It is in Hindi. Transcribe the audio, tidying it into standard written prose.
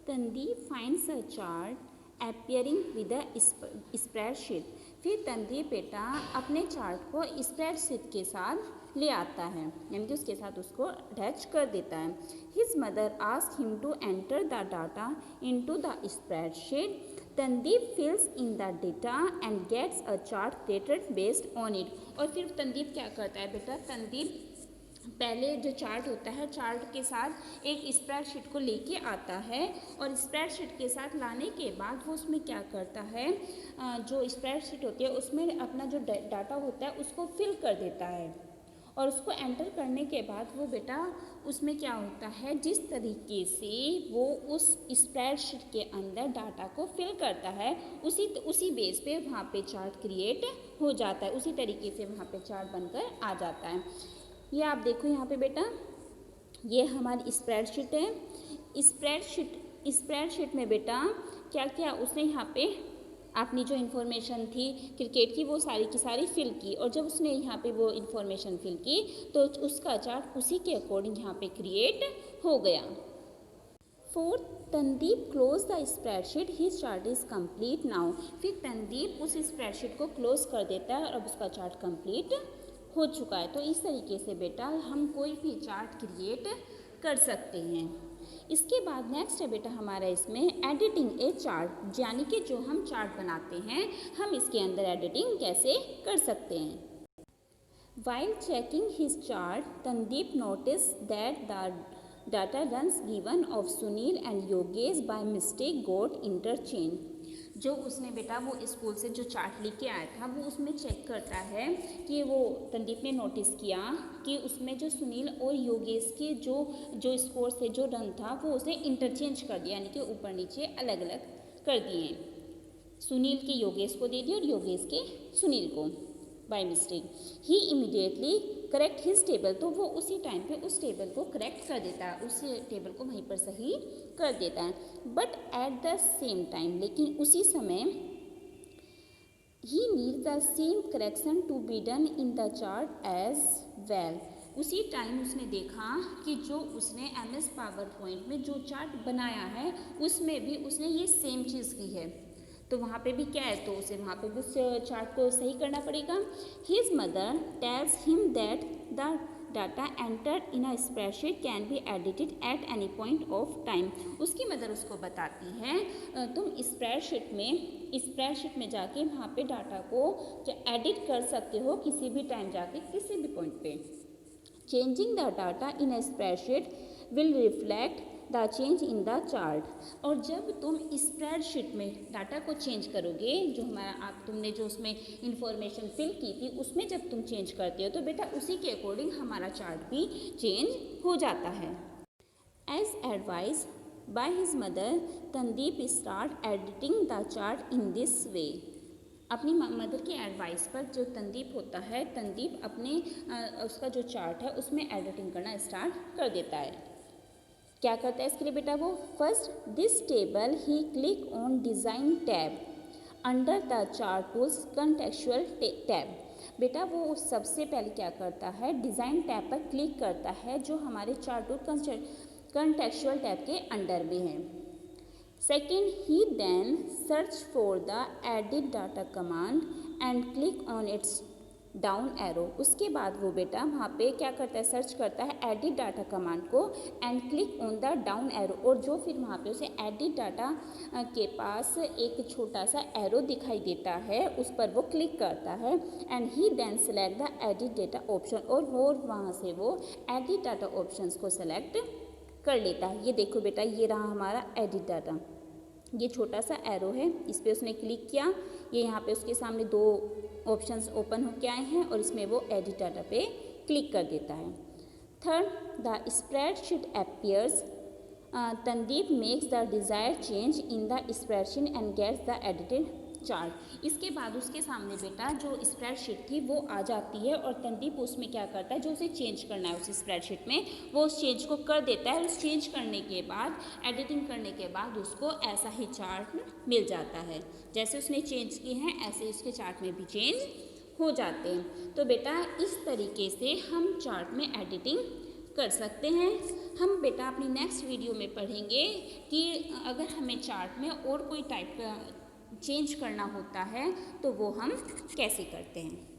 तनदीप finds a chart appearing with a spreadsheet। फिर तनदीप बेटा अपने चार्ट को स्प्रेडशीट के साथ ले आता है, यानी कि उसके साथ उसको अटैच कर देता है। His mother ask him to enter the data into the spreadsheet. Tandeep fills in the data and gets a chart created based on it. और फिर तनदीप क्या करता है बेटा, तनदीप पहले जो चार्ट होता है, चार्ट के साथ एक स्प्रेडशीट को लेके आता है और स्प्रेडशीट के साथ लाने के बाद वो उसमें क्या करता है, जो स्प्रेडशीट होती है उसमें अपना जो डाटा होता है उसको फिल कर देता है। और उसको एंटर करने के बाद वो बेटा उसमें क्या होता है, जिस तरीके से वो उस स्प्रेडशीट के अंदर डाटा को फिल करता है उसी बेस पे वहाँ पे चार्ट क्रिएट हो जाता है, उसी तरीके से वहाँ पे चार्ट बनकर आ जाता है। ये आप देखो यहाँ पे बेटा, ये हमारी स्प्रेडशीट है। स्प्रेडशीट में बेटा क्या किया उसने, यहाँ पे अपनी जो इन्फॉर्मेशन थी क्रिकेट की वो सारी की सारी फिल की, और जब उसने यहाँ पे वो इन्फॉर्मेशन फिल की तो उसका चार्ट उसी के अकॉर्डिंग यहाँ पे क्रिएट हो गया। Fourth, Tandeep close the spreadsheet, his chart is complete now. फिर तनदीप उस स्प्रेडशीट को क्लोज कर देता है और अब उसका चार्ट कंप्लीट हो चुका है। तो इस तरीके से बेटा हम कोई भी चार्ट क्रिएट कर सकते हैं। इसके बाद नेक्स्ट है बेटा हमारा इसमें एडिटिंग ए चार्ट, यानी कि जो हम चार्ट बनाते हैं हम इसके अंदर एडिटिंग कैसे कर सकते हैं। While checking his chart, Tandeep notice that the data runs given of Sunil and Yogesh by mistake got interchange. जो उसने बेटा वो स्कूल से जो चार्ट लेके आया था वो उसमें चेक करता है कि वो तनदीप ने नोटिस किया कि उसमें जो सुनील और योगेश के जो स्कोर से जो रन था वो उसने इंटरचेंज कर दिया, यानी कि ऊपर नीचे अलग अलग कर दिए। सुनील के योगेश को दे दिया और योगेश के सुनील को by mistake. He immediately correct his table, तो वो उसी टाइम पे उस टेबल को करेक्ट कर देता है, उस टेबल को वहीं पर सही कर देता है। But at the same time, लेकिन उसी समय ही need the same correction to be done in the chart as well. उसी टाइम उसने देखा कि जो उसने MS पावर पॉइंट में जो चार्ट बनाया है उसमें भी उसने ये सेम चीज़ की है, तो वहाँ पे भी क्या है, तो उसे वहाँ पे भी उस चार्ट को सही करना पड़ेगा। His mother tells him that the data entered in a spreadsheet can be edited at any point of time. उसकी मदर उसको बताती है तुम स्प्रेडशीट में जाके वहाँ पे डाटा को एडिट कर सकते हो किसी भी टाइम जाके किसी भी पॉइंट पे। Changing the data in a spreadsheet will reflect the change in the chart. और जब तुम स्प्रेडशीट में डाटा को चेंज करोगे, जो हमारा तुमने जो उसमें इंफॉर्मेशन फिल की थी उसमें जब तुम चेंज करते हो तो बेटा उसी के अकॉर्डिंग हमारा चार्ट भी चेंज हो जाता है। As advice by his mother, Tandeep start editing the chart in this way. अपनी मदर की एडवाइस पर जो तनदीप होता है, तनदीप अपने उसका जो चार्ट है उसमें एडिटिंग करना स्टार्ट कर देता है। क्या करता है इसके लिए बेटा वो, first this table he click on design tab under the chart tools contextual tab. बेटा वो सबसे पहले क्या करता है, डिज़ाइन टैब पर क्लिक करता है जो हमारे चार्ट टूल कंटेक्चुअल टैब के अंडर में है। Second, he then search for the edit data command and click on its down arrow. उसके बाद वो बेटा वहाँ पे क्या करता है, सर्च करता है एडिट डाटा कमांड को and click on the down arrow, और जो फिर वहाँ पे उसे एडिट डाटा के पास एक छोटा सा एरो दिखाई देता है उस पर वो क्लिक करता है and he then select the edit data option, और वहाँ से वो एडिट डाटा ऑप्शंस को सेलेक्ट कर लेता है। ये देखो बेटा ये रहा हमारा एडिट डाटा, ये छोटा सा एरो है, इस पर उसने क्लिक किया, ये यहाँ पे उसके सामने दो ऑप्शंस ओपन होके आए हैं और इसमें वो एडिट डाटा पे क्लिक कर देता है। Third, the spreadsheet appears, Tandeep makes the desired change in the spreadsheet and gets the edited chart. इसके बाद उसके सामने बेटा जो स्प्रेडशीट थी वो आ जाती है और तनदीप उसमें क्या करता है, जो उसे चेंज करना है उस स्प्रेडशीट में वो उस चेंज को कर देता है। उस चेंज करने के बाद एडिटिंग करने के बाद उसको ऐसा ही चार्ट मिल जाता है, जैसे उसने चेंज किए हैं ऐसे उसके चार्ट में भी चेंज हो जाते हैं। तो बेटा इस तरीके से हम चार्ट में एडिटिंग कर सकते हैं। हम बेटा अपनी नेक्स्ट वीडियो में पढ़ेंगे कि अगर हमें चार्ट में और कोई टाइप का चेंज करना होता है तो वो हम कैसे करते हैं।